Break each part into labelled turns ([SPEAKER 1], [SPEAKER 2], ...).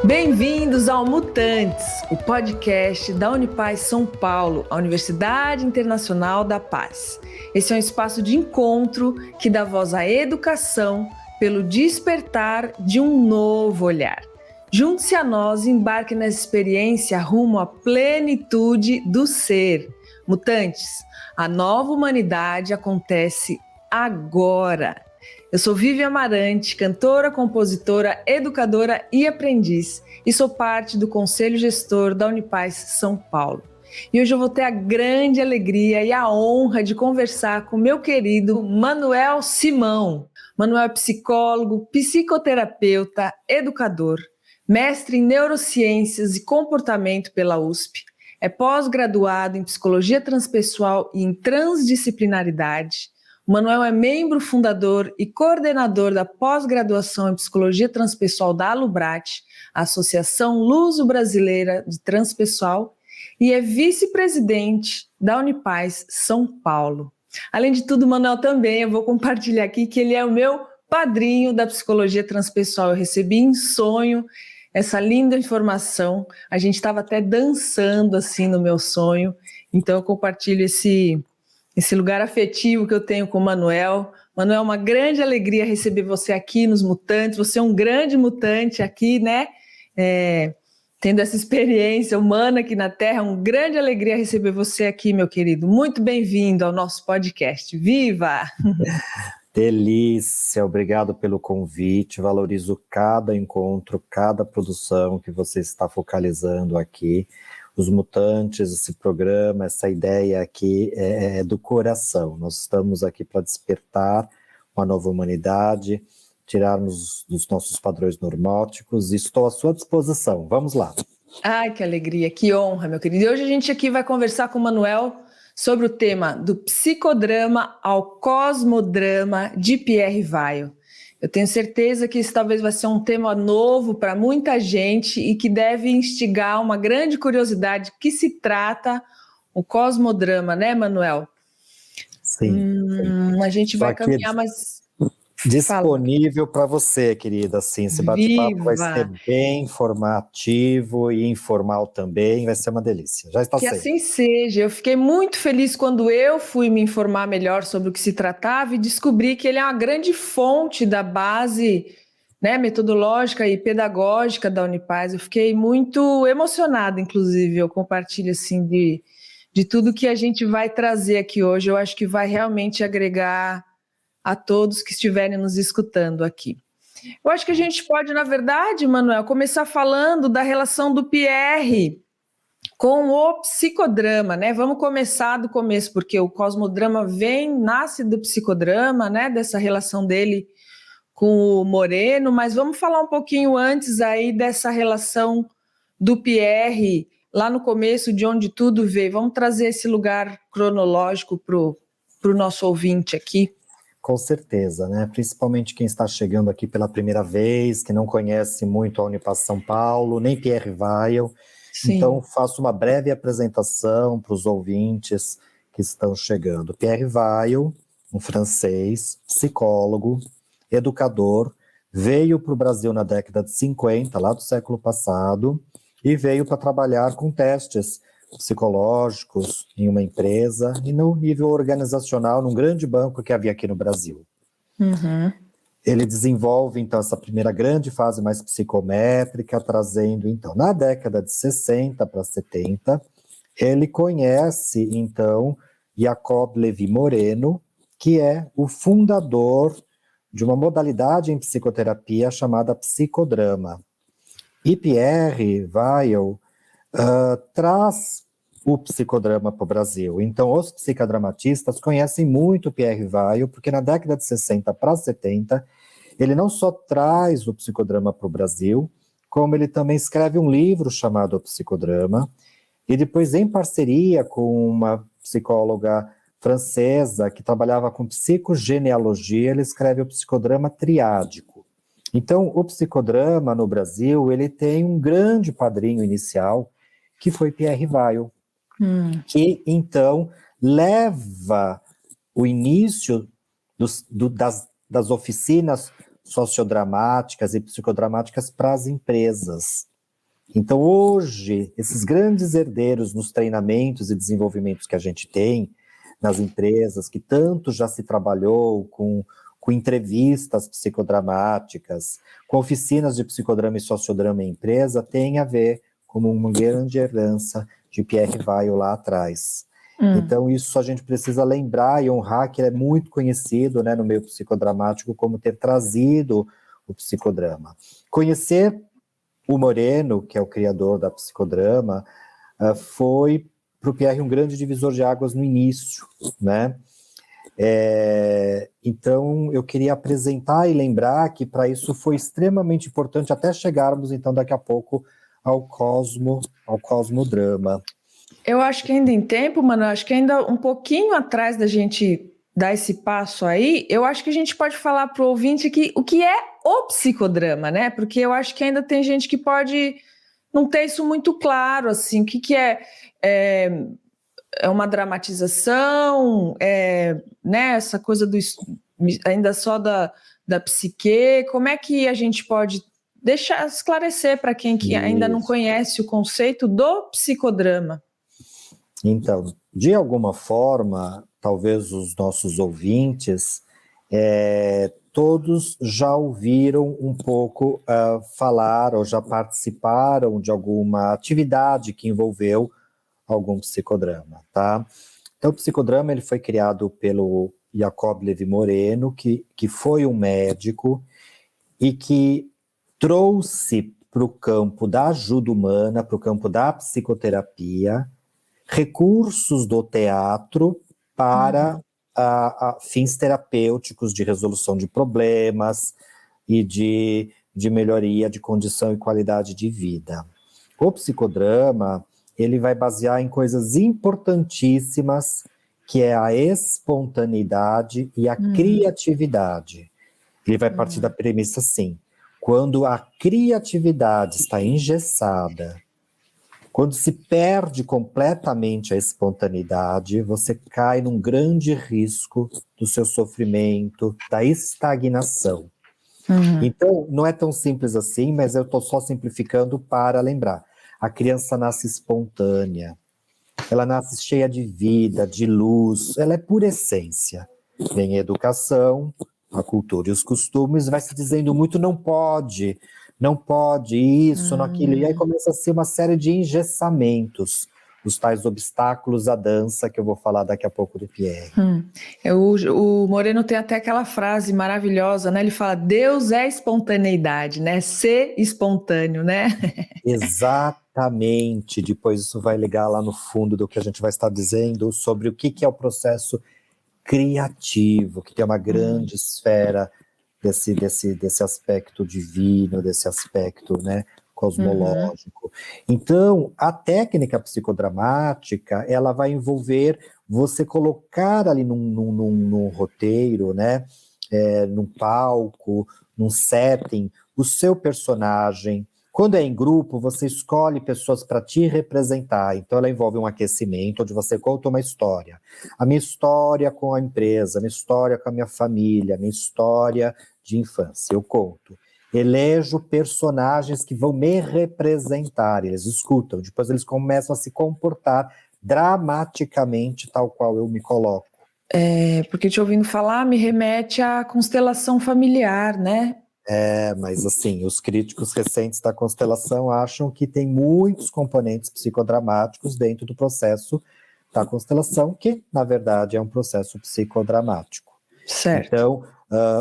[SPEAKER 1] Bem-vindos ao Mutantes, o podcast da Unipaz São Paulo, a Universidade Internacional da Paz. Esse é um espaço de encontro que dá voz à educação pelo despertar de um novo olhar. Junte-se a nós e embarque nessa experiência rumo à plenitude do ser. Mutantes, a nova humanidade acontece agora. Eu sou Vivian Amarante, cantora, compositora, educadora e aprendiz, e sou parte do Conselho Gestor da Unipaz São Paulo. E hoje eu vou ter a grande alegria e a honra de conversar com meu querido Manuel Simão. Manuel é psicólogo, psicoterapeuta, educador, mestre em neurociências e comportamento pela USP, é pós-graduado em psicologia transpessoal e em transdisciplinaridade. O Manuel é membro fundador e coordenador da pós-graduação em Psicologia Transpessoal da Alubrat, a Associação Luso-Brasileira de Transpessoal, e é vice-presidente da Unipaz São Paulo. Além de tudo, Manuel também, eu vou compartilhar aqui que ele é o meu padrinho da Psicologia Transpessoal. Eu recebi em sonho essa linda informação, a gente estava até dançando assim no meu sonho, então eu compartilho esse lugar afetivo que eu tenho com o Manuel. Manuel, é uma grande alegria receber você aqui nos Mutantes. Você é um grande mutante aqui, né? Tendo essa experiência humana aqui na Terra, é uma grande alegria receber você aqui, meu querido. Muito bem-vindo ao nosso podcast. Viva!
[SPEAKER 2] Delícia, obrigado pelo convite. Valorizo cada encontro, cada produção que você está focalizando aqui. Os Mutantes, esse programa, essa ideia aqui é do coração. Nós estamos aqui para despertar uma nova humanidade, tirarmos dos nossos padrões normóticos, e estou à sua disposição. Vamos lá.
[SPEAKER 1] Ai, que alegria, que honra, meu querido. E hoje a gente aqui vai conversar com o Manuel sobre o tema do psicodrama ao cosmodrama de Pierre Weil. Eu tenho certeza que esse talvez vai ser um tema novo para muita gente e que deve instigar uma grande curiosidade que se trata o cosmodrama, né, Manuel?
[SPEAKER 2] Sim.
[SPEAKER 1] A gente vai caminhar, mas...
[SPEAKER 2] Disponível para você, querida. Assim, esse bate-papo vai ser bem informativo e informal também, vai ser uma delícia. Já está sendo.
[SPEAKER 1] Que assim seja. Eu fiquei muito feliz quando eu fui me informar melhor sobre o que se tratava e descobri que ele é uma grande fonte da base, né, metodológica e pedagógica da Unipaz. Eu fiquei muito emocionada, inclusive. Eu compartilho assim de tudo que a gente vai trazer aqui hoje. Eu acho que vai realmente agregar a todos que estiverem nos escutando aqui. Eu acho que a gente pode, na verdade, Manuel, começar falando da relação do Pierre com o psicodrama, né? Vamos começar do começo, porque o cosmodrama nasce do psicodrama, né? Dessa relação dele com o Moreno, mas vamos falar um pouquinho antes aí dessa relação do Pierre, lá no começo, de onde tudo veio. Vamos trazer esse lugar cronológico para o nosso ouvinte aqui.
[SPEAKER 2] Com certeza, né? Principalmente quem está chegando aqui pela primeira vez, que não conhece muito a Unipaz São Paulo, nem Pierre Weil. Sim. Então, faço uma breve apresentação para os ouvintes que estão chegando. Pierre Weil, um francês, psicólogo, educador, veio para o Brasil na década de 50, lá do século passado, e veio para trabalhar com testes psicológicos em uma empresa e no nível organizacional, num grande banco que havia aqui no Brasil.
[SPEAKER 1] Uhum.
[SPEAKER 2] Ele desenvolve, então, essa primeira grande fase mais psicométrica, trazendo, então, na década de 60 para 70, ele conhece, então, Jacob Lévy Moreno, que é o fundador de uma modalidade em psicoterapia chamada psicodrama. E Pierre Weil traz o psicodrama para o Brasil. Então, os psicodramatistas conhecem muito Pierre Weil, porque na década de 60 para 70, ele não só traz o psicodrama para o Brasil, como ele também escreve um livro chamado O Psicodrama, e depois, em parceria com uma psicóloga francesa que trabalhava com psicogenealogia, ele escreve o psicodrama triádico. Então, o psicodrama no Brasil, ele tem um grande padrinho inicial, que foi Pierre Weil, que então leva o início das oficinas sociodramáticas e psicodramáticas para as empresas. Então, hoje, esses grandes herdeiros nos treinamentos e desenvolvimentos que a gente tem nas empresas, que tanto já se trabalhou com entrevistas psicodramáticas, com oficinas de psicodrama e sociodrama em empresa, tem a ver com uma grande herança de Pierre Weil lá atrás. Então, isso a gente precisa lembrar e honrar, que ele é muito conhecido, né, no meio psicodramático como ter trazido o psicodrama. Conhecer o Moreno, que é o criador da psicodrama, foi para o Pierre um grande divisor de águas no início, né? Então, eu queria apresentar e lembrar que para isso foi extremamente importante até chegarmos, então, daqui a pouco, ao cosmodrama.
[SPEAKER 1] Eu acho que ainda em tempo, mano, acho que ainda um pouquinho atrás da gente dar esse passo aí, eu acho que a gente pode falar para o ouvinte o que é o psicodrama, né? Porque eu acho que ainda tem gente que pode não ter isso muito claro, assim, o que é uma dramatização, né, essa coisa ainda só da psique, como é que a gente pode deixar esclarecer para quem que ainda não conhece o conceito do psicodrama?
[SPEAKER 2] Então, de alguma forma, talvez os nossos ouvintes, todos já ouviram um pouco falar ou já participaram de alguma atividade que envolveu algum psicodrama, tá? Então, o psicodrama ele foi criado pelo Jacob Levi Moreno, que foi um médico e que trouxe para o campo da ajuda humana, para o campo da psicoterapia, recursos do teatro para fins terapêuticos de resolução de problemas e de melhoria de condição e qualidade de vida. O psicodrama, ele vai basear em coisas importantíssimas, que é a espontaneidade e a criatividade. Ele vai partir da premissa assim: quando a criatividade está engessada, quando se perde completamente a espontaneidade, você cai num grande risco do seu sofrimento, da estagnação. Então, não é tão simples assim, mas eu estou só simplificando para lembrar. A criança nasce espontânea, ela nasce cheia de vida, de luz, ela é pura essência. Vem a educação, a cultura e os costumes, vai se dizendo muito não pode isso, não aquilo, e aí começa a ser uma série de engessamentos, os tais obstáculos à dança, que eu vou falar daqui a pouco do Pierre.
[SPEAKER 1] O Moreno tem até aquela frase maravilhosa, né? Ele fala, Deus é espontaneidade, né? Ser espontâneo, né?
[SPEAKER 2] Exatamente, depois isso vai ligar lá no fundo do que a gente vai estar dizendo sobre o que é o processo criativo, que tem uma grande esfera desse aspecto divino, desse aspecto, né, cosmológico. Então, a técnica psicodramática, ela vai envolver você colocar ali num roteiro, né, num palco, num setting, o seu personagem. Quando é em grupo, você escolhe pessoas para te representar. Então, ela envolve um aquecimento, onde você conta uma história. A minha história com a empresa, a minha história com a minha família, a minha história de infância. Eu conto. Elejo personagens que vão me representar. Eles escutam. Depois eles começam a se comportar dramaticamente tal qual eu me coloco.
[SPEAKER 1] Porque te ouvindo falar me remete à constelação familiar, né?
[SPEAKER 2] Mas assim, os críticos recentes da constelação acham que tem muitos componentes psicodramáticos dentro do processo da constelação, que, na verdade, é um processo psicodramático.
[SPEAKER 1] Certo.
[SPEAKER 2] Então,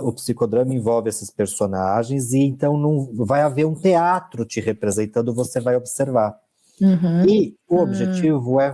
[SPEAKER 2] o psicodrama envolve esses personagens e então não vai haver um teatro te representando, você vai observar. E o objetivo é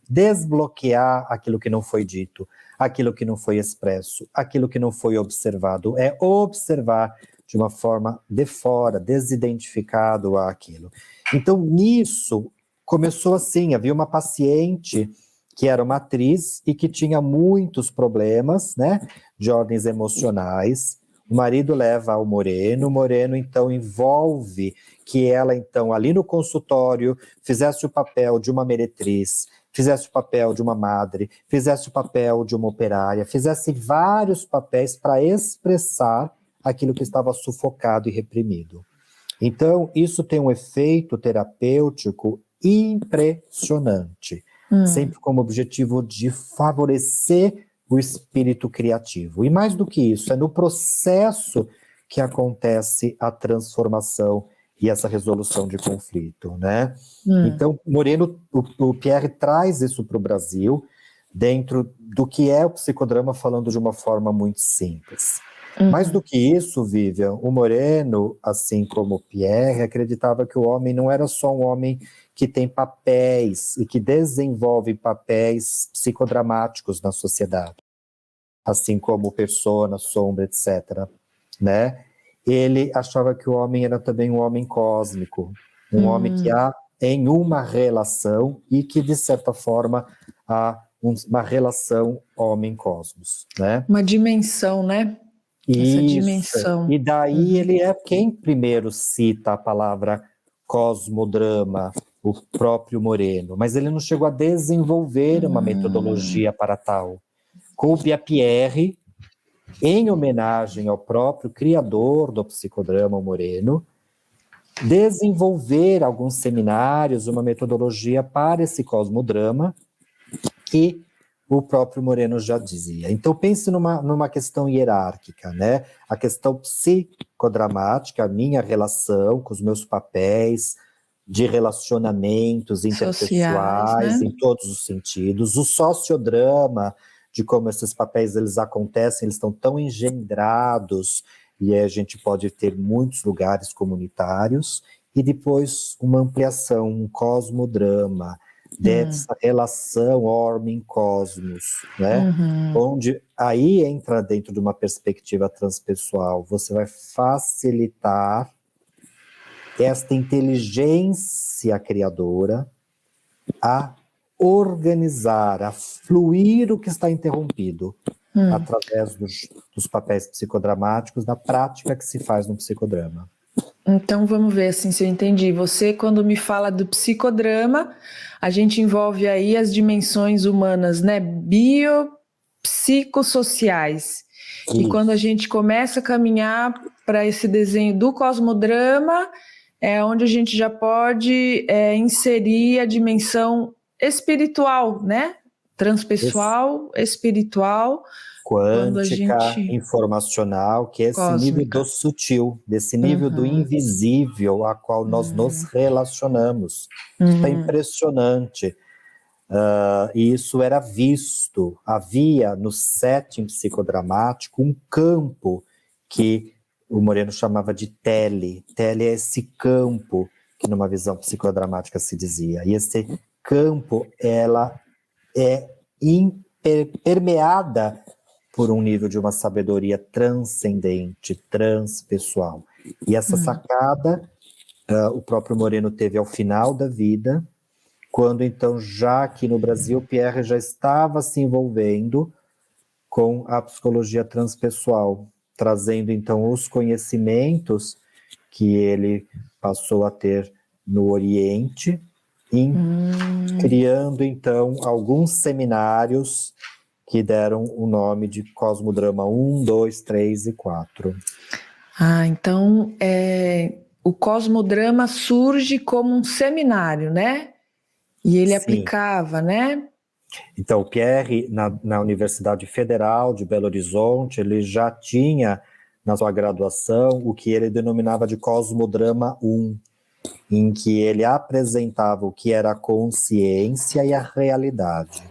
[SPEAKER 2] desbloquear aquilo que não foi dito, aquilo que não foi expresso, aquilo que não foi observado, é observar de uma forma de fora, desidentificado aquilo. Então, nisso, começou assim, havia uma paciente que era uma atriz e que tinha muitos problemas, né, de ordens emocionais. O marido leva ao Moreno, o Moreno, então, envolve que ela, então, ali no consultório, fizesse o papel de uma meretriz, fizesse o papel de uma madre, fizesse o papel de uma operária, fizesse vários papéis para expressar aquilo que estava sufocado e reprimido. Então, isso tem um efeito terapêutico impressionante, sempre como objetivo de favorecer o espírito criativo. E mais do que isso, é no processo que acontece a transformação e essa resolução de conflito, né? Então, Moreno, o Pierre traz isso para o Brasil, dentro do que é o psicodrama, falando de uma forma muito simples. Mais do que isso, Vivian, o Moreno, assim como o Pierre, acreditava que o homem não era só um homem que tem papéis e que desenvolve papéis psicodramáticos na sociedade, assim como persona, sombra, etc., né? Ele achava que o homem era também um homem cósmico, um homem que há em uma relação e que, de certa forma, há uma relação homem-cosmos, né?
[SPEAKER 1] Uma dimensão, né? Essa
[SPEAKER 2] Isso.
[SPEAKER 1] dimensão.
[SPEAKER 2] E daí ele é quem primeiro cita a palavra cosmodrama, o próprio Moreno, mas ele não chegou a desenvolver uma metodologia para tal. Coube a Pierre, em homenagem ao próprio criador do psicodrama, Moreno, desenvolver alguns seminários, uma metodologia para esse cosmodrama, que o próprio Moreno já dizia. Então pense numa questão hierárquica, né? A questão psicodramática, a minha relação com os meus papéis de relacionamentos
[SPEAKER 1] Sociais,
[SPEAKER 2] interpessoais,
[SPEAKER 1] né?
[SPEAKER 2] em todos os sentidos, o sociodrama, de como esses papéis eles acontecem, eles estão tão engendrados, e a gente pode ter muitos lugares comunitários, e depois uma ampliação, um cosmodrama, dessa relação homem-cosmos, né? Onde aí entra dentro de uma perspectiva transpessoal, você vai facilitar esta inteligência criadora a organizar, a fluir o que está interrompido através dos papéis psicodramáticos, da prática que se faz no psicodrama.
[SPEAKER 1] Então vamos ver assim se eu entendi. Você, quando me fala do psicodrama, a gente envolve aí as dimensões humanas, né? Biopsicossociais. E quando a gente começa a caminhar para esse desenho do cosmodrama, é onde a gente já pode inserir a dimensão espiritual, né? Transpessoal, espiritual.
[SPEAKER 2] Quântica, informacional, que é esse nível do sutil, desse nível do invisível a qual nós nos relacionamos. Está impressionante. E isso era visto. Havia no setting psicodramático um campo que o Moreno chamava de tele. Tele é esse campo que numa visão psicodramática se dizia. E esse campo, ela é permeada por um nível de uma sabedoria transcendente, transpessoal. E essa sacada, o próprio Moreno teve ao final da vida, quando então, já aqui no Brasil, Pierre já estava se envolvendo com a psicologia transpessoal, trazendo então os conhecimentos que ele passou a ter no Oriente, criando então alguns seminários que deram o nome de Cosmodrama 1, 2, 3 e 4.
[SPEAKER 1] Então o cosmodrama surge como um seminário, né? E ele aplicava, né?
[SPEAKER 2] Então, o Pierre, na Universidade Federal de Belo Horizonte, ele já tinha na sua graduação o que ele denominava de Cosmodrama 1, em que ele apresentava o que era a consciência e a realidade.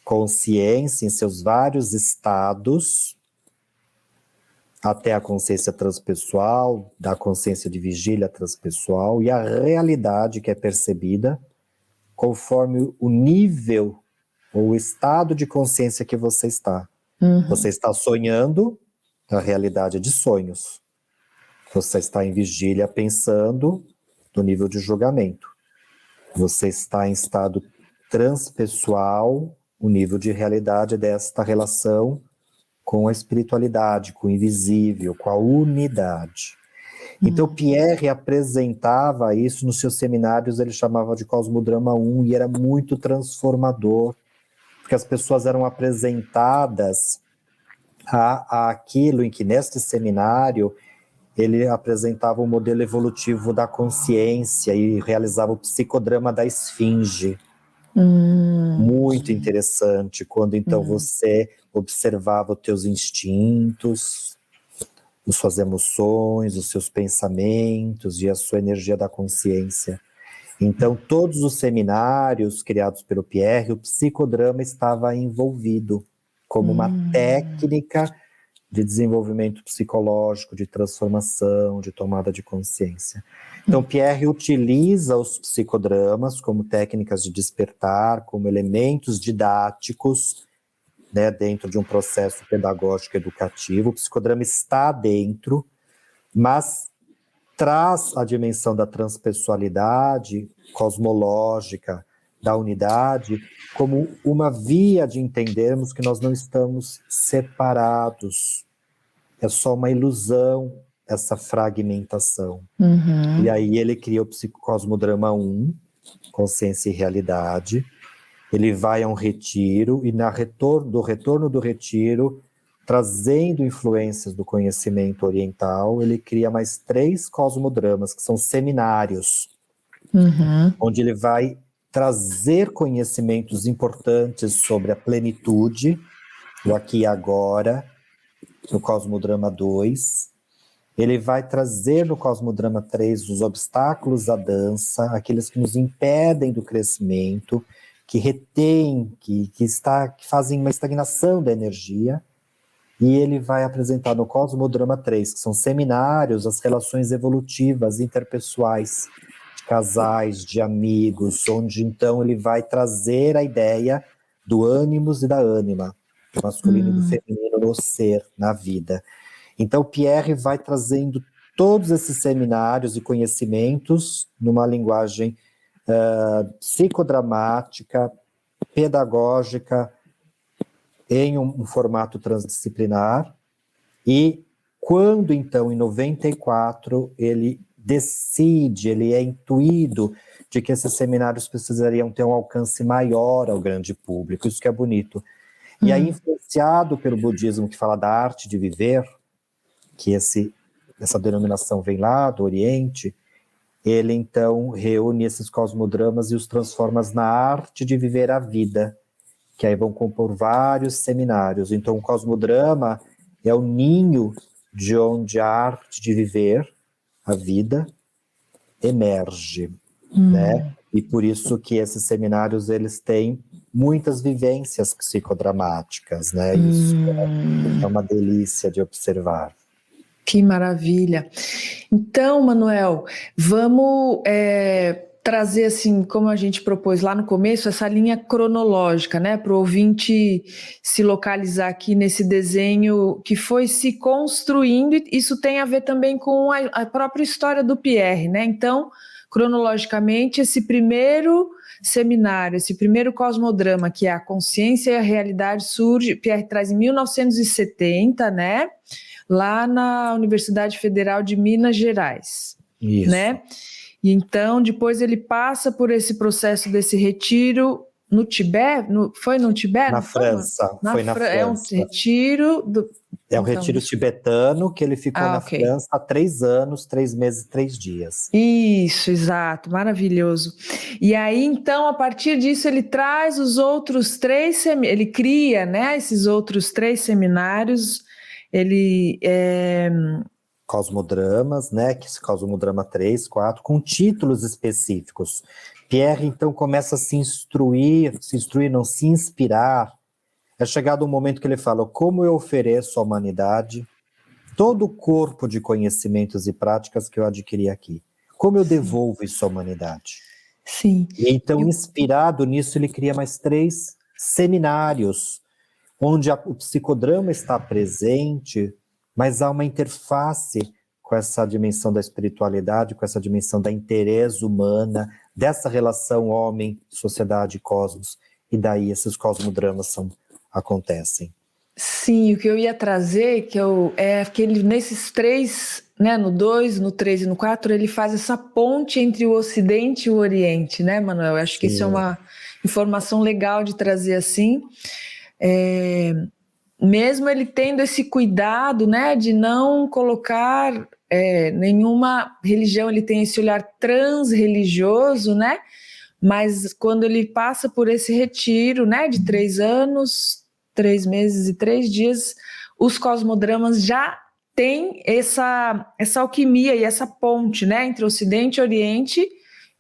[SPEAKER 2] Consciência em seus vários estados, até a consciência transpessoal, da consciência de vigília transpessoal, e a realidade que é percebida conforme o nível ou o estado de consciência que você está. Você está sonhando, a realidade é de sonhos. Você está em vigília pensando no nível de julgamento. Você está em estado transpessoal, o nível de realidade desta relação com a espiritualidade, com o invisível, com a unidade. Então, Pierre apresentava isso nos seus seminários, ele chamava de Cosmodrama 1, e era muito transformador, porque as pessoas eram apresentadas a aquilo em que, neste seminário, ele apresentava o modelo evolutivo da consciência e realizava o psicodrama da esfinge. Muito interessante, quando então você observava os teus instintos, as suas emoções, os seus pensamentos e a sua energia da consciência. Então, todos os seminários criados pelo Pierre, o psicodrama estava envolvido como uma técnica de desenvolvimento psicológico, de transformação, de tomada de consciência. Então, Pierre utiliza os psicodramas como técnicas de despertar, como elementos didáticos, né, dentro de um processo pedagógico educativo. O psicodrama está dentro, mas traz a dimensão da transpessoalidade cosmológica, da unidade, como uma via de entendermos que nós não estamos separados. É só uma ilusão essa fragmentação. E aí ele cria o Psicosmodrama 1, Consciência e Realidade. Ele vai a um retiro e do retorno do retiro, trazendo influências do conhecimento oriental, ele cria mais 3 cosmodramas, que são seminários, onde ele vai trazer conhecimentos importantes sobre a plenitude, o aqui e agora, no Cosmodrama 2. Ele vai trazer no Cosmodrama 3 os obstáculos à dança, aqueles que nos impedem do crescimento, que retêm, que fazem uma estagnação da energia. E ele vai apresentar no Cosmodrama 3, que são seminários, as relações evolutivas interpessoais, de casais, de amigos, onde então ele vai trazer a ideia do ânimos e da ânima, do masculino e do feminino no ser, na vida. Então Pierre vai trazendo todos esses seminários e conhecimentos numa linguagem psicodramática, pedagógica, em um formato transdisciplinar, e quando então, em 94, ele decide, ele é intuído de que esses seminários precisariam ter um alcance maior ao grande público, isso que é bonito. E aí, influenciado pelo budismo que fala da arte de viver, que essa denominação vem lá do Oriente, ele então reúne esses cosmodramas e os transforma na arte de viver a vida, que aí vão compor vários seminários. Então, o cosmodrama é o ninho de onde a arte de viver a vida emerge, né? E por isso que esses seminários, eles têm muitas vivências psicodramáticas, né? Isso é uma delícia de observar.
[SPEAKER 1] Que maravilha. Então, Manuel, vamos trazer, assim, como a gente propôs lá no começo, essa linha cronológica, né, para o ouvinte se localizar aqui nesse desenho que foi se construindo, e isso tem a ver também com a própria história do Pierre, né? Então, cronologicamente, esse primeiro seminário, esse primeiro cosmodrama, que é a consciência e a realidade, surge, Pierre traz em 1970, né? Lá na Universidade Federal de Minas Gerais,
[SPEAKER 2] Isso.
[SPEAKER 1] Né? E então, depois ele passa por esse processo desse retiro no Tibete, foi no Tibete?
[SPEAKER 2] Na França, foi na França.
[SPEAKER 1] É um retiro...
[SPEAKER 2] É um retiro tibetano que ele ficou na França há 3 anos, 3 meses, 3 dias.
[SPEAKER 1] Isso, exato, maravilhoso. E aí, então, a partir disso, ele traz os outros 3, ele cria, né, esses outros 3 seminários, ele...
[SPEAKER 2] Cosmodramas, né, que se Cosmodrama 3, 4, com títulos específicos. Pierre, então, começa a se inspirar. É chegado um momento que ele fala: como eu ofereço à humanidade todo o corpo de conhecimentos e práticas que eu adquiri aqui? Como eu devolvo isso à humanidade?
[SPEAKER 1] Sim.
[SPEAKER 2] E então, inspirado nisso, ele cria mais 3 seminários, onde o psicodrama está presente, mas há uma interface com essa dimensão da espiritualidade, com essa dimensão da interesse humana, dessa relação homem, sociedade e cosmos, e daí esses cosmodramas acontecem.
[SPEAKER 1] Sim, o que eu ia trazer, é que ele, nesses 3, né, no 2, no 3 e no 4, ele faz essa ponte entre o Ocidente e o Oriente, né, Manuel? Eu acho que isso é uma informação legal de trazer assim. Mesmo ele tendo esse cuidado, né, de não colocar nenhuma religião ele tem esse olhar transreligioso, né? Mas quando ele passa por esse retiro, né, de 3 anos, 3 meses e 3 dias, os cosmodramas já têm essa alquimia e essa ponte, né, entre Ocidente e Oriente,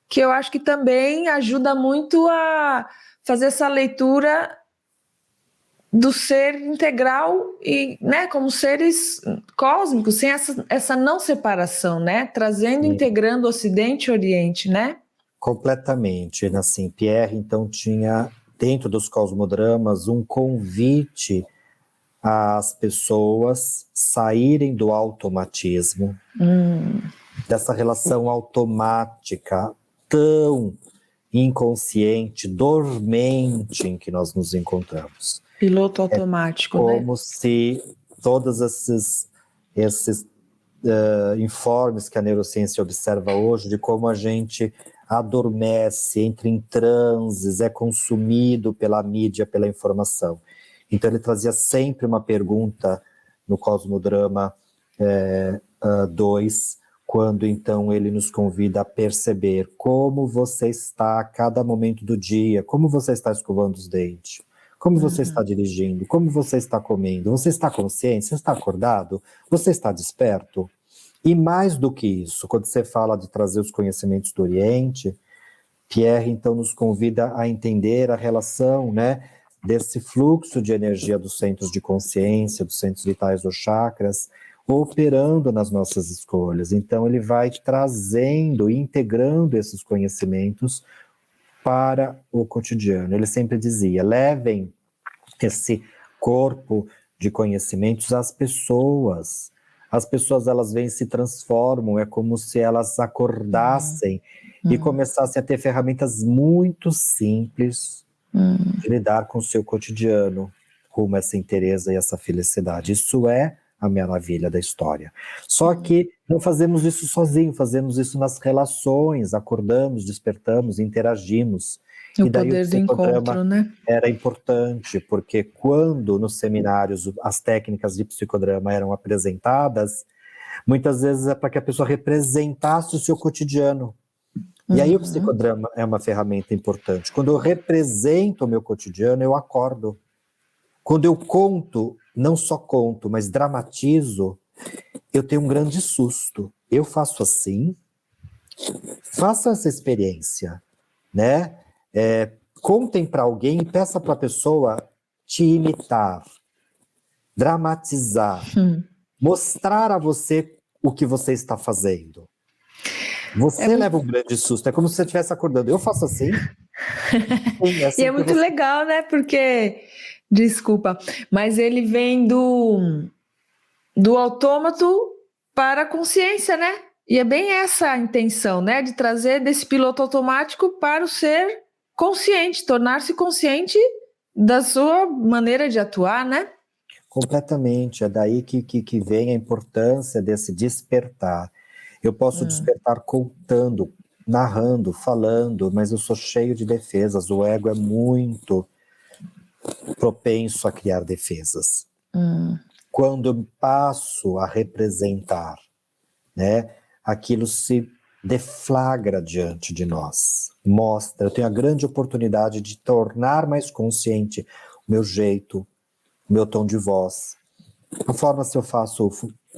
[SPEAKER 1] que eu acho que também ajuda muito a fazer essa leitura do ser integral e, né, como seres cósmicos, sem essa não separação, né, trazendo,
[SPEAKER 2] Sim.
[SPEAKER 1] integrando Ocidente e Oriente, né?
[SPEAKER 2] Completamente. Assim, Pierre, então, tinha, dentro dos cosmodramas, um convite às pessoas saírem do automatismo, dessa relação automática tão inconsciente, dormente em que nós nos encontramos.
[SPEAKER 1] Piloto automático, né?
[SPEAKER 2] Como se todos esses informes que a neurociência observa hoje, de como a gente adormece, entra em transes, é consumido pela mídia, pela informação. Então ele trazia sempre uma pergunta no Cosmodrama 2, quando então ele nos convida a perceber como você está a cada momento do dia, como você está escovando os dentes, como você está dirigindo, como você está comendo, você está consciente, você está acordado, você está desperto? E mais do que isso, quando você fala de trazer os conhecimentos do Oriente, Pierre então nos convida a entender a relação, né, desse fluxo de energia dos centros de consciência, dos centros vitais dos chakras, operando nas nossas escolhas. Então ele vai trazendo, integrando esses conhecimentos para o cotidiano. Ele sempre dizia, levem esse corpo de conhecimentos às pessoas. As pessoas, elas vêm e se transformam, é como se elas acordassem e começassem a ter ferramentas muito simples de lidar com o seu cotidiano, rumo a essa inteireza e essa felicidade. Isso é a maravilha da história. Só que não fazemos isso sozinho, fazemos isso nas relações, acordamos, despertamos, interagimos.
[SPEAKER 1] O
[SPEAKER 2] E daí
[SPEAKER 1] poder
[SPEAKER 2] o
[SPEAKER 1] do encontro,
[SPEAKER 2] psicodrama
[SPEAKER 1] né?
[SPEAKER 2] era importante, porque quando nos seminários as técnicas de psicodrama eram apresentadas, muitas vezes é para que a pessoa representasse o seu cotidiano. E aí o psicodrama é uma ferramenta importante. Quando eu represento o meu cotidiano, eu acordo. Quando eu conto, não só conto, mas dramatizo, eu tenho um grande susto. Eu faço assim, faça essa experiência, né? Contem para alguém e peça para a pessoa te imitar, dramatizar, mostrar a você o que você está fazendo. Você leva um grande susto, é como se você estivesse acordando. Eu faço assim.
[SPEAKER 1] E é muito legal, né? Porque, desculpa, mas ele vem do autômato para a consciência, né? E é bem essa a intenção, né? De trazer desse piloto automático para o ser consciente, tornar-se consciente da sua maneira de atuar, né?
[SPEAKER 2] Completamente, é daí que vem a importância desse despertar. Eu posso despertar contando, narrando, falando, mas eu sou cheio de defesas, o ego é muito propenso a criar defesas. Quando eu passo a representar, né, aquilo se deflagra diante de nós, mostra, eu tenho a grande oportunidade de tornar mais consciente o meu jeito, o meu tom de voz, a forma se eu faço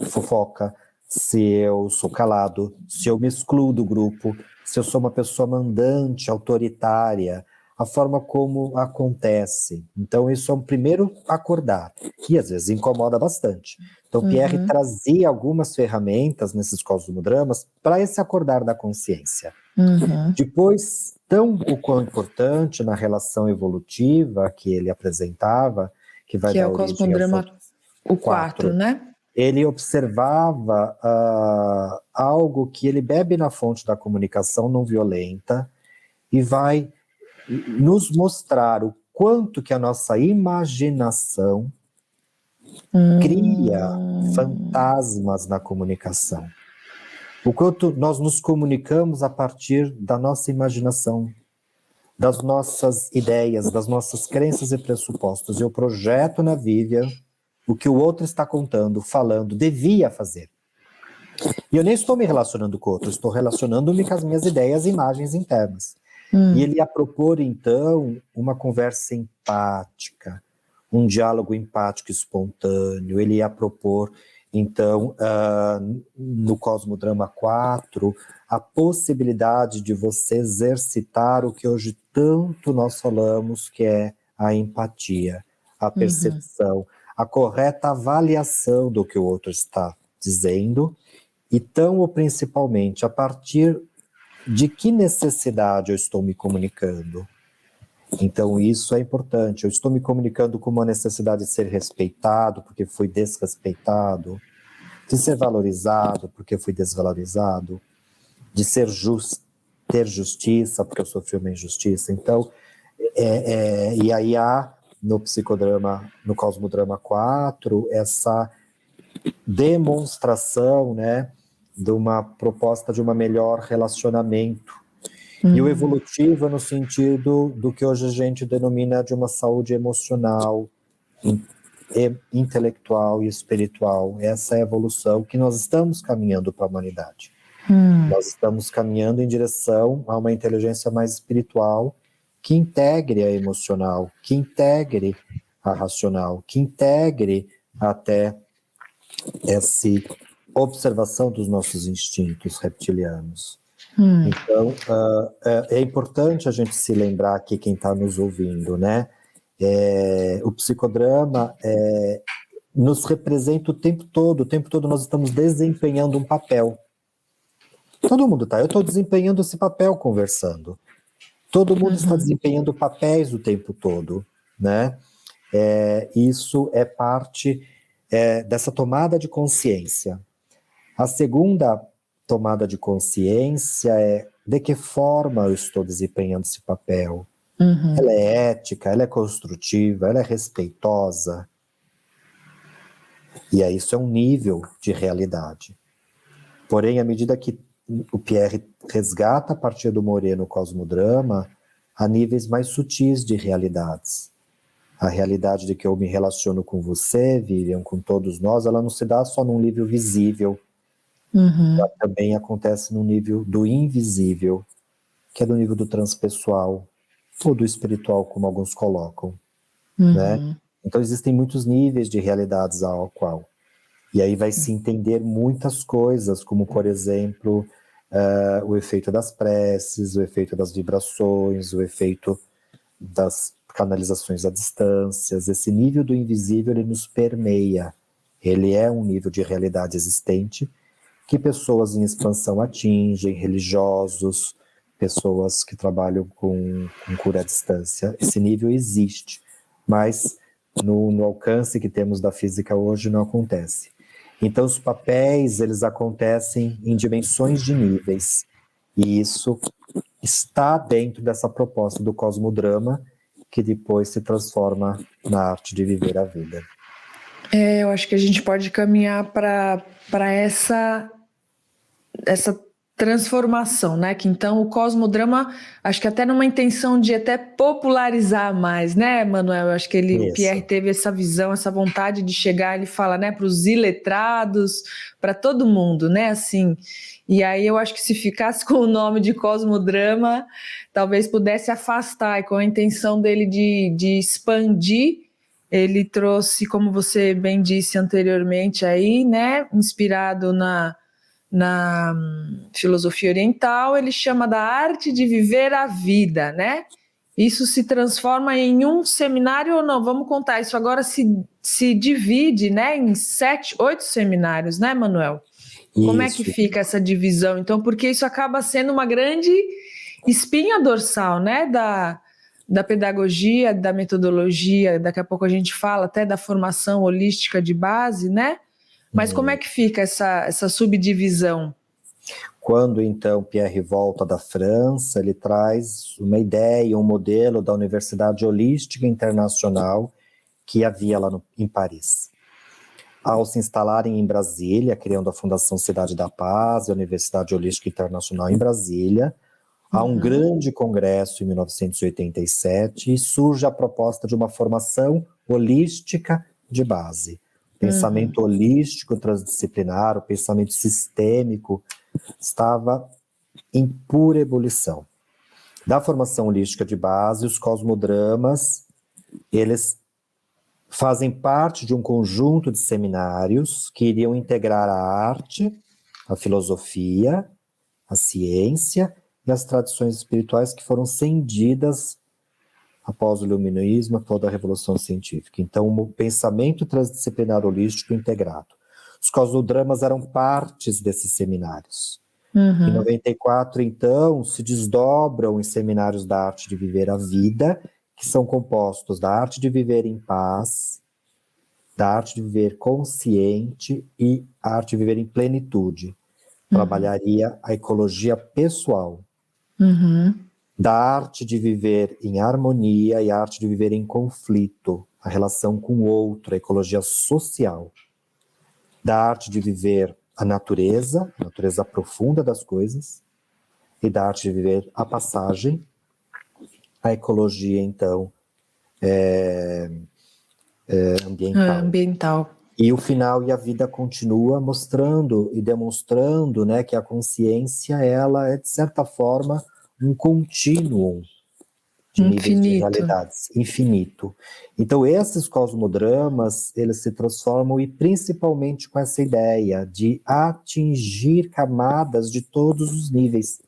[SPEAKER 2] fofoca, se eu sou calado, se eu me excluo do grupo, se eu sou uma pessoa mandante, autoritária, a forma como acontece. Então isso é um primeiro acordar, que às vezes incomoda bastante. Então Pierre trazia algumas ferramentas nesses cosmodramas para esse acordar da consciência. Depois, tão o quão importante na relação evolutiva que ele apresentava, que vai dar
[SPEAKER 1] o
[SPEAKER 2] origem
[SPEAKER 1] cosmodrama, o 4, né?
[SPEAKER 2] Ele observava algo que ele bebe na fonte da comunicação não violenta e vai nos mostrar o quanto que a nossa imaginação cria fantasmas na comunicação. O quanto nós nos comunicamos a partir da nossa imaginação, das nossas ideias, das nossas crenças e pressupostos. Eu projeto na Vivian o que o outro está contando, falando, devia fazer. E eu nem estou me relacionando com o outro, estou relacionando-me com as minhas ideias e imagens internas. E ele ia propor, então, uma conversa empática, um diálogo empático espontâneo. Ele ia propor, então, no Cosmodrama 4, a possibilidade de você exercitar o que hoje tanto nós falamos, que é a empatia, a percepção, a correta avaliação do que o outro está dizendo, e tão ou principalmente a partir de que necessidade eu estou me comunicando. Então isso é importante. Eu estou me comunicando com uma necessidade de ser respeitado porque fui desrespeitado, de ser valorizado porque fui desvalorizado, de ser ter justiça porque eu sofri uma injustiça. Então, e aí há no psicodrama, no Cosmodrama 4, essa demonstração, né, de uma proposta de um melhor relacionamento. E o evolutivo é no sentido do que hoje a gente denomina de uma saúde emocional, intelectual e espiritual. Essa é a evolução que nós estamos caminhando para a humanidade. Nós estamos caminhando em direção a uma inteligência mais espiritual que integre a emocional, que integre a racional, que integre até essa observação dos nossos instintos reptilianos. Então, é importante a gente se lembrar aqui, quem está nos ouvindo, né? O psicodrama nos representa o tempo todo nós estamos desempenhando um papel. Todo mundo está, eu estou desempenhando esse papel conversando. Todo mundo está desempenhando papéis o tempo todo, né? Isso é parte dessa tomada de consciência. A segunda tomada de consciência é de que forma eu estou desempenhando esse papel. Ela é ética, ela é construtiva, ela é respeitosa. E aí isso é um nível de realidade. Porém, à medida que o Pierre resgata a partir do Moreno Cosmodrama, há níveis mais sutis de realidades. A realidade de que eu me relaciono com você, Vivian, com todos nós, ela não se dá só num nível visível. Ela também acontece no nível do invisível, que é do nível do transpessoal, ou do espiritual, como alguns colocam. Né? Então existem muitos níveis de realidades ao qual. E aí vai se entender muitas coisas, como, por exemplo, o efeito das preces, o efeito das vibrações, o efeito das canalizações à distância. Esse nível do invisível, ele nos permeia. Ele é um nível de realidade existente que pessoas em expansão atingem, religiosos, pessoas que trabalham com cura à distância. Esse nível existe, mas no alcance que temos da física hoje não acontece. Então os papéis, eles acontecem em dimensões de níveis, e isso está dentro dessa proposta do cosmodrama, que depois se transforma na arte de viver a vida.
[SPEAKER 1] Eu acho que a gente pode caminhar para essa transformação, né? Que então o cosmodrama, acho que até numa intenção de até popularizar mais, né, Manuel? Eu acho que o Pierre teve essa visão, essa vontade de chegar, ele fala, né, para os iletrados, para todo mundo, né, assim. E aí eu acho que se ficasse com o nome de cosmodrama, talvez pudesse afastar, e com a intenção dele de expandir, ele trouxe, como você bem disse anteriormente aí, né, inspirado na filosofia oriental, ele chama da arte de viver a vida, né? Isso se transforma em um seminário ou não? Vamos contar, isso agora se divide, né, em 7, 8 seminários, né, Manuel? Isso. Como é que fica essa divisão, então? Porque isso acaba sendo uma grande espinha dorsal, né, da pedagogia, da metodologia, daqui a pouco a gente fala até da formação holística de base, né? Mas como é que fica essa subdivisão?
[SPEAKER 2] Quando, então, Pierre volta da França, ele traz uma ideia, um modelo da Universidade Holística Internacional que havia lá em Paris. Ao se instalarem em Brasília, criando a Fundação Cidade da Paz e a Universidade Holística Internacional em Brasília, há um grande congresso em 1987 e surge a proposta de uma formação holística de base. pensamento holístico transdisciplinar, o pensamento sistêmico, estava em pura ebulição. Da formação holística de base, os cosmodramas, eles fazem parte de um conjunto de seminários que iriam integrar a arte, a filosofia, a ciência e as tradições espirituais que foram cendidas após o iluminismo, toda a revolução científica. Então, o pensamento transdisciplinar holístico integrado. Os cosmodramas eram partes desses seminários. Em 94, então, se desdobram em seminários da arte de viver a vida, que são compostos da arte de viver em paz, da arte de viver consciente e a arte de viver em plenitude. Trabalharia a ecologia pessoal, da arte de viver em harmonia e a arte de viver em conflito, a relação com o outro, a ecologia social, da arte de viver a natureza profunda das coisas, e da arte de viver a passagem, a ecologia, então, ambiental. E o final e a vida continua mostrando e demonstrando, né, que a consciência, ela é, de certa forma, um contínuo de níveis de realidades, infinito. Então, esses cosmodramas, eles se transformam, e principalmente com essa ideia de atingir camadas de todos os níveis,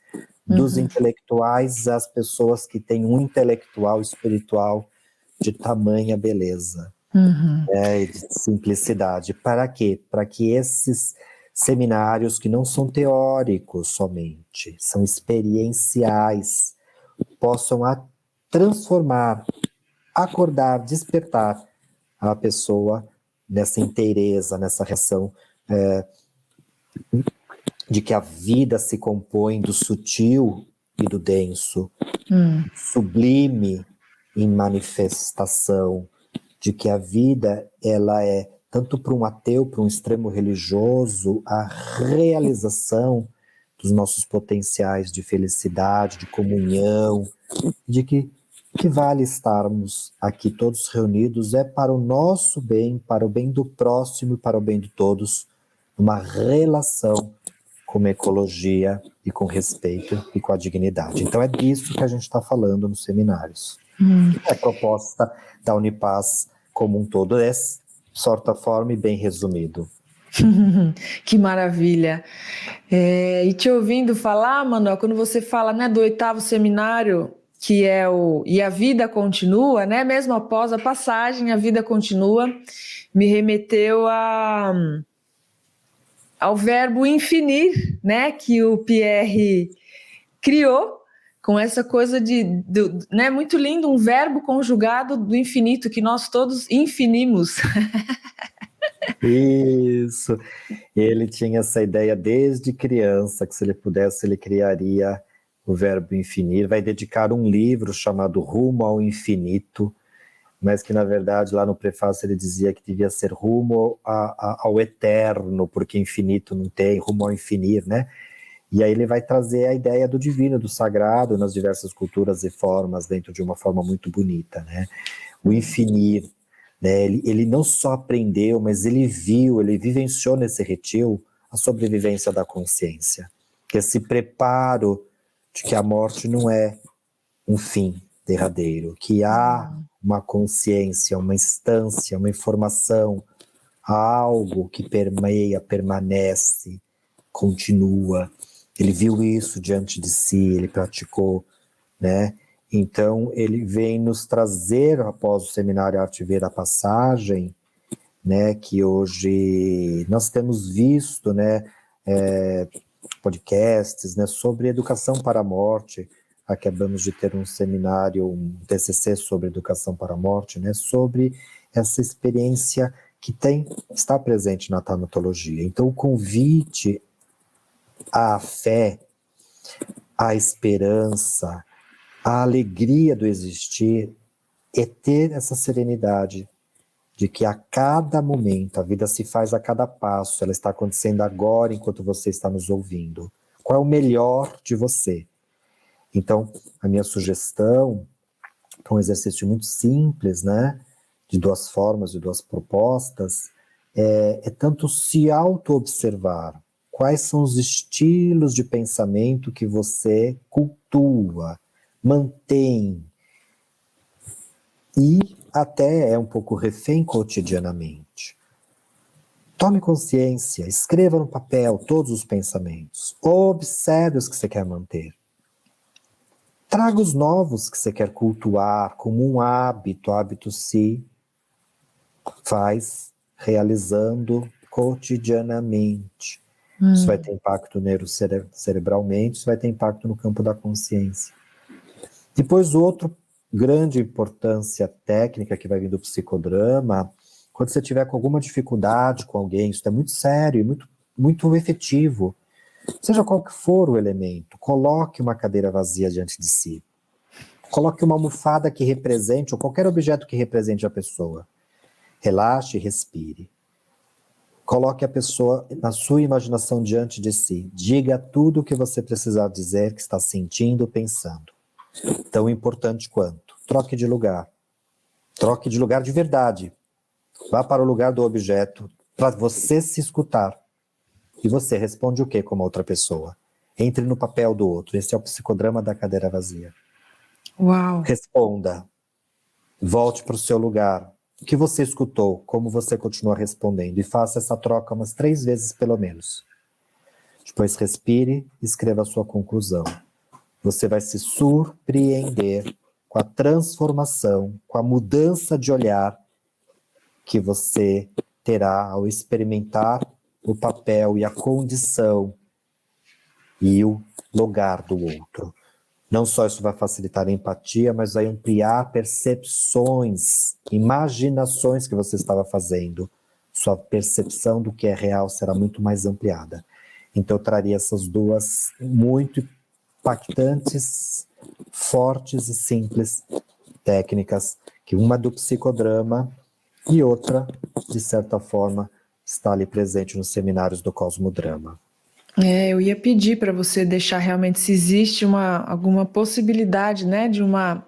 [SPEAKER 2] dos intelectuais às pessoas que têm um intelectual espiritual de tamanha beleza, e de simplicidade. Para quê? Para que esses seminários, que não são teóricos somente, são experienciais, possam transformar, acordar, despertar a pessoa nessa inteireza, nessa reação de que a vida se compõe do sutil e do denso, sublime em manifestação, de que a vida, ela é, tanto para um ateu, para um extremo religioso, a realização dos nossos potenciais de felicidade, de comunhão, de que vale estarmos aqui todos reunidos é para o nosso bem, para o bem do próximo e para o bem de todos, uma relação com a ecologia e com respeito e com a dignidade. Então é disso que a gente está falando nos seminários. É a proposta da Unipaz como um todo, é, de certa forma, e bem resumido.
[SPEAKER 1] Que maravilha. E te ouvindo falar, Manuel, quando você fala, né, do 8º seminário, que é o E a Vida Continua, né, mesmo após a passagem, a vida continua, me remeteu ao verbo infinir, né, que o Pierre criou, com essa coisa né, muito lindo, um verbo conjugado do infinito, que nós todos infinimos.
[SPEAKER 2] Isso. Ele tinha essa ideia desde criança, que se ele pudesse, ele criaria o verbo infinir. Vai dedicar um livro chamado Rumo ao Infinito, mas que, na verdade, lá no prefácio ele dizia que devia ser rumo ao eterno, porque infinito não tem, rumo ao infinir, né? E aí ele vai trazer a ideia do divino, do sagrado, nas diversas culturas e formas, dentro de uma forma muito bonita, né? O infinir, né? Ele não só aprendeu, mas ele viu, ele vivenciou nesse retiro a sobrevivência da consciência. Esse preparo de que a morte não é um fim derradeiro, que há uma consciência, uma instância, uma informação, algo que permeia, permanece, continua. Ele viu isso diante de si, ele praticou, né? Então, ele vem nos trazer, após o seminário Arte Ver a Passagem, né, que hoje nós temos visto, né, podcasts, né, sobre educação para a morte. Acabamos de ter um seminário, um TCC sobre educação para a morte, né, sobre essa experiência que está presente na tanatologia. Então, o convite à fé, à esperança, à alegria do existir é ter essa serenidade de que a cada momento, a vida se faz a cada passo, ela está acontecendo agora enquanto você está nos ouvindo. Qual é o melhor de você? Então, a minha sugestão para um exercício muito simples, né, de 2 formas, de 2 propostas, é tanto se auto-observar. Quais são os estilos de pensamento que você cultua, mantém e até é um pouco refém cotidianamente. Tome consciência, escreva no papel todos os pensamentos, observe os que você quer manter. Traga os novos que você quer cultuar como um hábito. Hábito se faz realizando cotidianamente. Isso vai ter impacto cerebralmente, isso vai ter impacto no campo da consciência. Depois, outro grande importância técnica que vai vir do psicodrama, quando você tiver com alguma dificuldade com alguém, isso é muito sério e muito, muito efetivo. Seja qual que for o elemento, coloque uma cadeira vazia diante de si. Coloque uma almofada que represente, ou qualquer objeto que represente a pessoa. Relaxe e respire. Coloque a pessoa na sua imaginação diante de si. Diga tudo o que você precisar dizer, que está sentindo, pensando. Tão importante quanto. Troque de lugar. Troque de lugar de verdade. Vá para o lugar do objeto para você se escutar. E você responde o que como outra pessoa? Entre no papel do outro. Esse é o psicodrama da cadeira vazia.
[SPEAKER 1] Uau!
[SPEAKER 2] Responda. Volte para o seu lugar. O que você escutou? Como você continua respondendo? E faça essa troca umas 3 vezes pelo menos. Depois respire e escreva a sua conclusão. Você vai se surpreender com a transformação, com a mudança de olhar que você terá ao experimentar o papel e a condição e o lugar do outro. Não só isso vai facilitar a empatia, mas vai ampliar percepções, imaginações que você estava fazendo. Sua percepção do que é real será muito mais ampliada. Então eu traria essas duas muito impactantes, fortes e simples técnicas, que uma do psicodrama e outra, de certa forma, está ali presente nos seminários do Cosmodrama.
[SPEAKER 1] Eu ia pedir para você deixar realmente se existe alguma possibilidade, né, de uma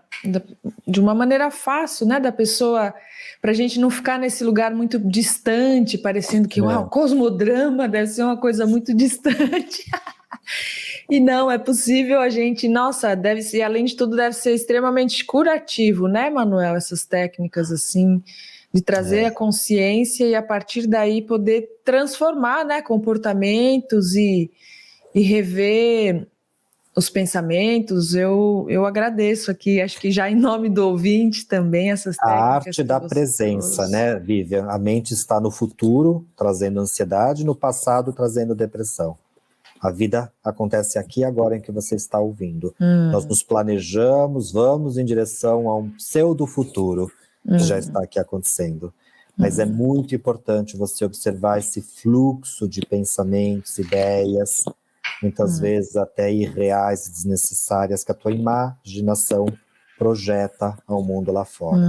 [SPEAKER 1] maneira fácil, né, da pessoa, para a gente não ficar nesse lugar muito distante, parecendo que, uau, Cosmodrama deve ser uma coisa muito distante. E não, é possível a gente, nossa, deve ser, além de tudo, deve ser extremamente curativo, né, Manuel, essas técnicas assim, de trazer a consciência e a partir daí poder transformar, né, comportamentos e rever os pensamentos. Eu agradeço aqui, acho que já em nome do ouvinte também, essas técnicas.
[SPEAKER 2] A arte da presença, né, Vivian? A mente está no futuro, trazendo ansiedade, no passado, trazendo depressão. A vida acontece aqui agora em que você está ouvindo. Nós nos planejamos, vamos em direção a um pseudo-futuro que já está aqui acontecendo. Mas é muito importante você observar esse fluxo de pensamentos, ideias, muitas vezes até irreais e desnecessárias, que a tua imaginação projeta ao mundo lá fora.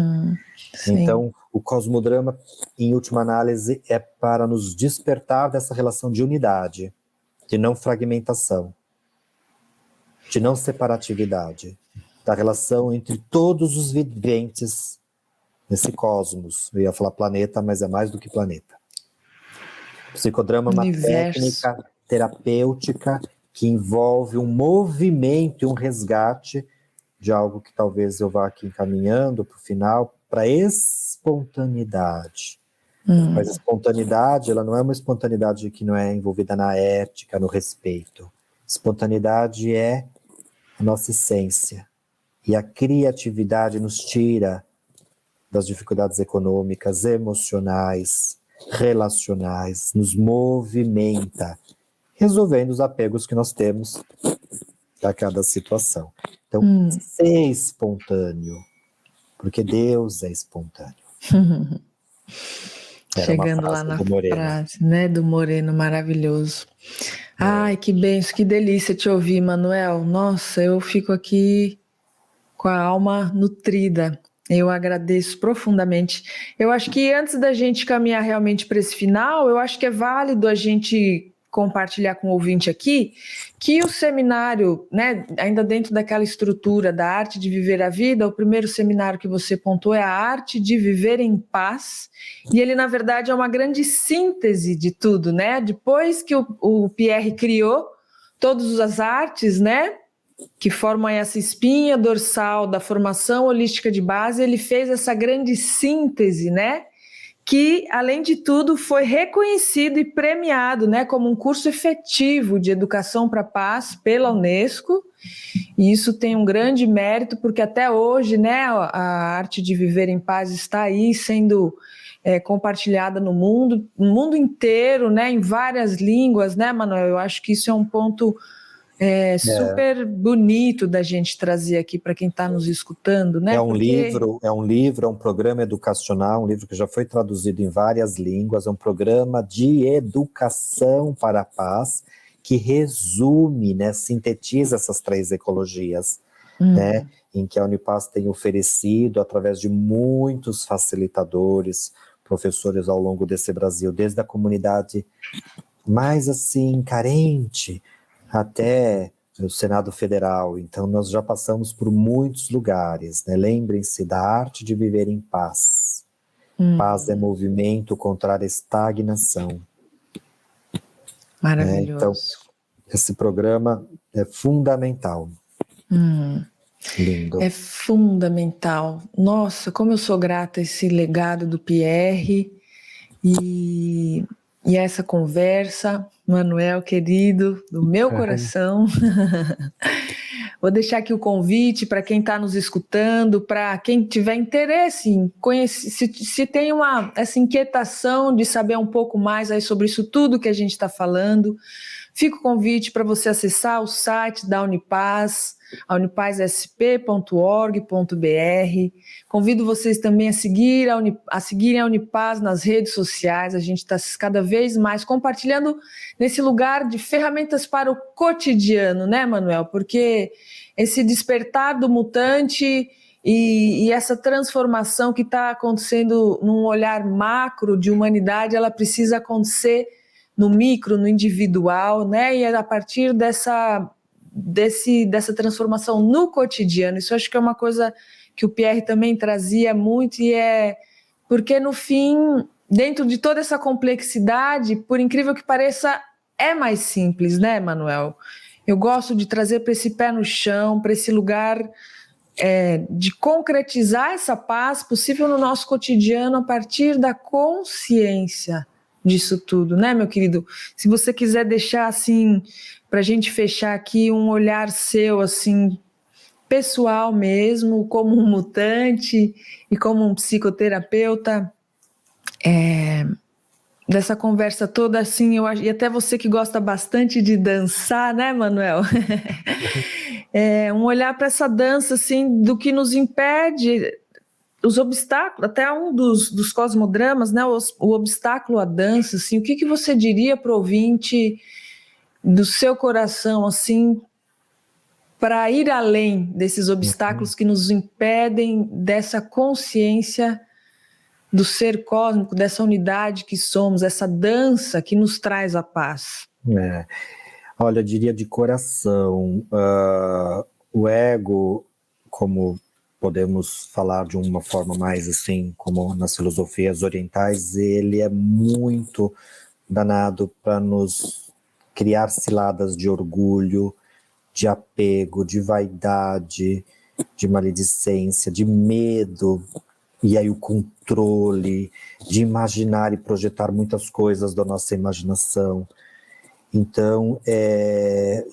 [SPEAKER 2] Então, o Cosmodrama, em última análise, é para nos despertar dessa relação de unidade, de não fragmentação, de não separatividade, da relação entre todos os viventes nesse cosmos. Eu ia falar planeta, mas é mais do que planeta. O psicodrama é uma técnica terapêutica que envolve um movimento e um resgate de algo que talvez eu vá aqui encaminhando para o final, para espontaneidade. Mas a espontaneidade, ela não é uma espontaneidade que não é envolvida na ética, no respeito. Espontaneidade é a nossa essência. E a criatividade nos tira das dificuldades econômicas, emocionais, relacionais, nos movimenta, resolvendo os apegos que nós temos a cada situação. Então, ser espontâneo, porque Deus é espontâneo.
[SPEAKER 1] Chegando lá na frase, né, do Moreno, maravilhoso. Ai, que benção, que delícia te ouvir, Manuel. Nossa, eu fico aqui com a alma nutrida. Eu agradeço profundamente. Eu acho que antes da gente caminhar realmente para esse final, eu acho que é válido a gente compartilhar com o ouvinte aqui que o seminário, né, ainda dentro daquela estrutura da arte de viver a vida, o primeiro seminário que você pontuou é a arte de viver em paz, e ele, na verdade, é uma grande síntese de tudo, né? Depois que o Pierre criou todas as artes, né, que formam essa espinha dorsal da formação holística de base, ele fez essa grande síntese, né? Que, além de tudo, foi reconhecido e premiado, né, como um curso efetivo de educação para a paz pela Unesco, e isso tem um grande mérito, porque até hoje, né, a arte de viver em paz está aí sendo compartilhada no mundo inteiro, né, em várias línguas, né, Manuel? Eu acho que isso é um ponto super bonito da gente trazer aqui para quem está nos escutando, né?
[SPEAKER 2] É um livro, é um programa educacional, um livro que já foi traduzido em várias línguas, é um programa de educação para a paz que resume, né, sintetiza essas 3 ecologias, né, em que a Unipaz tem oferecido, através de muitos facilitadores, professores ao longo desse Brasil, desde a comunidade mais assim carente até o Senado Federal. Então nós já passamos por muitos lugares, né? Lembrem-se da arte de viver em paz. Paz é movimento contra a estagnação.
[SPEAKER 1] Maravilhoso.
[SPEAKER 2] Né? Então, esse programa é fundamental. Lindo.
[SPEAKER 1] É fundamental. Nossa, como eu sou grata a esse legado do Pierre e essa conversa, Manuel, querido, do meu coração. Vou deixar aqui o convite para quem está nos escutando, para quem tiver interesse em conhecer, se tem essa inquietação de saber um pouco mais aí sobre isso tudo que a gente está falando, fica o convite para você acessar o site da Unipaz, unipazsp.org.br. Convido vocês também a seguirem a Unipaz nas redes sociais. A gente está cada vez mais compartilhando nesse lugar de ferramentas para o cotidiano, né, Manuel? Porque esse despertar do mutante e essa transformação que está acontecendo num olhar macro de humanidade, ela precisa acontecer no micro, no individual, né? E é a partir dessa transformação no cotidiano. Isso eu acho que é uma coisa que o Pierre também trazia muito, e porque no fim, dentro de toda essa complexidade, por incrível que pareça, é mais simples, né, Manuel? Eu gosto de trazer para esse pé no chão, para esse lugar de concretizar essa paz possível no nosso cotidiano a partir da consciência disso tudo, né, meu querido? Se você quiser deixar, assim, para a gente fechar aqui, um olhar seu, assim, pessoal mesmo, como um mutante e como um psicoterapeuta, dessa conversa toda, assim, e até você que gosta bastante de dançar, né, Manuel? Um olhar para essa dança, assim, do que nos impede, os obstáculos, até um dos cosmodramas, né, o obstáculo à dança, assim, o que você diria para o ouvinte do seu coração, assim, para ir além desses obstáculos que nos impedem dessa consciência do ser cósmico, dessa unidade que somos, essa dança que nos traz a paz?
[SPEAKER 2] Olha, eu diria de coração, o ego, como podemos falar de uma forma mais assim, como nas filosofias orientais, ele é muito danado para nos criar ciladas de orgulho, de apego, de vaidade, de maledicência, de medo, e aí o controle, de imaginar e projetar muitas coisas da nossa imaginação. Então,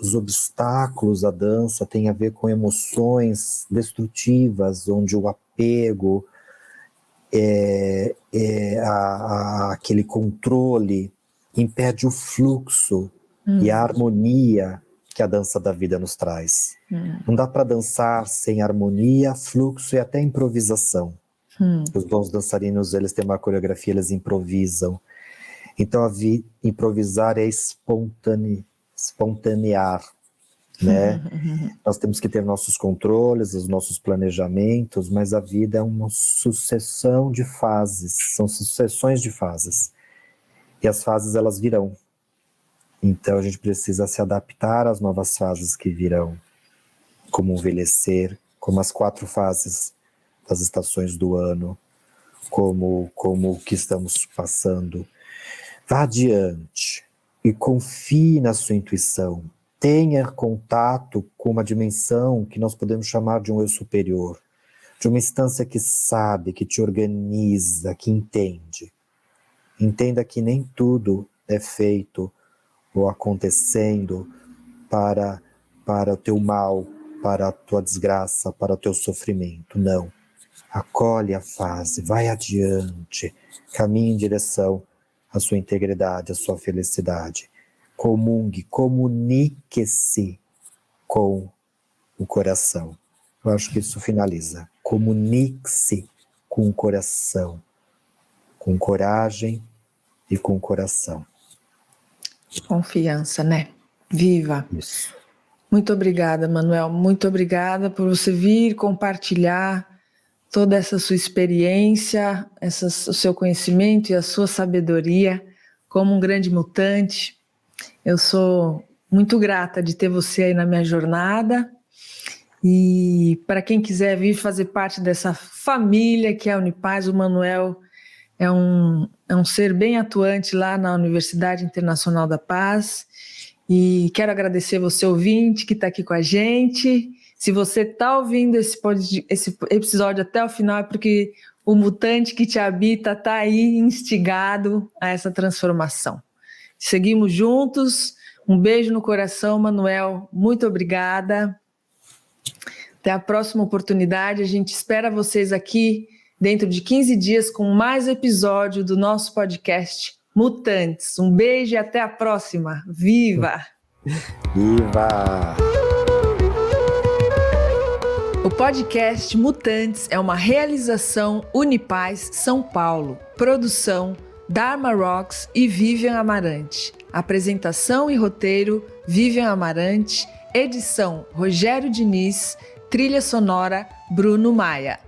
[SPEAKER 2] os obstáculos à dança têm a ver com emoções destrutivas, onde o apego, aquele controle, impede o fluxo e a harmonia que a dança da vida nos traz. Não dá para dançar sem harmonia, fluxo e até improvisação. Os bons dançarinos, eles têm uma coreografia, eles improvisam. Então, improvisar é espontanear, né? Nós temos que ter nossos controles, os nossos planejamentos, mas a vida é uma sucessão de fases, são sucessões de fases. E as fases, elas virão. Então a gente precisa se adaptar às novas fases que virão, como envelhecer, como as 4 fases das estações do ano, como o que estamos passando. Vá adiante e confie na sua intuição. Tenha contato com uma dimensão que nós podemos chamar de um eu superior, de uma instância que sabe, que te organiza, que entende. Entenda que nem tudo é feito ou acontecendo para o teu mal, para a tua desgraça, para o teu sofrimento. Não. Acolhe a fase, vai adiante, caminhe em direção à sua integridade, à sua felicidade. Comungue, comunique-se com o coração. Eu acho que isso finaliza. Comunique-se com o coração, com coragem e com coração.
[SPEAKER 1] Confiança, né? Viva!
[SPEAKER 2] Isso.
[SPEAKER 1] Muito obrigada, Manuel. Muito obrigada por você vir compartilhar toda essa sua experiência, o seu conhecimento e a sua sabedoria como um grande mutante. Eu sou muito grata de ter você aí na minha jornada. E para quem quiser vir fazer parte dessa família que é a Unipaz, o Manuel é um ser bem atuante lá na Universidade Internacional da Paz. E quero agradecer você, ouvinte, que está aqui com a gente. Se você está ouvindo esse episódio até o final, é porque o mutante que te habita está aí instigado a essa transformação. Seguimos juntos. Um beijo no coração, Manuel. Muito obrigada. Até a próxima oportunidade. A gente espera vocês aqui dentro de 15 dias com mais episódio do nosso podcast Mutantes. Um beijo e até a próxima. Viva!
[SPEAKER 2] Viva!
[SPEAKER 1] O podcast Mutantes é uma realização Unipaz São Paulo. Produção Dharma Rocks e Vivian Amarante. Apresentação e roteiro Vivian Amarante. Edição Rogério Diniz. Trilha sonora Bruno Maia.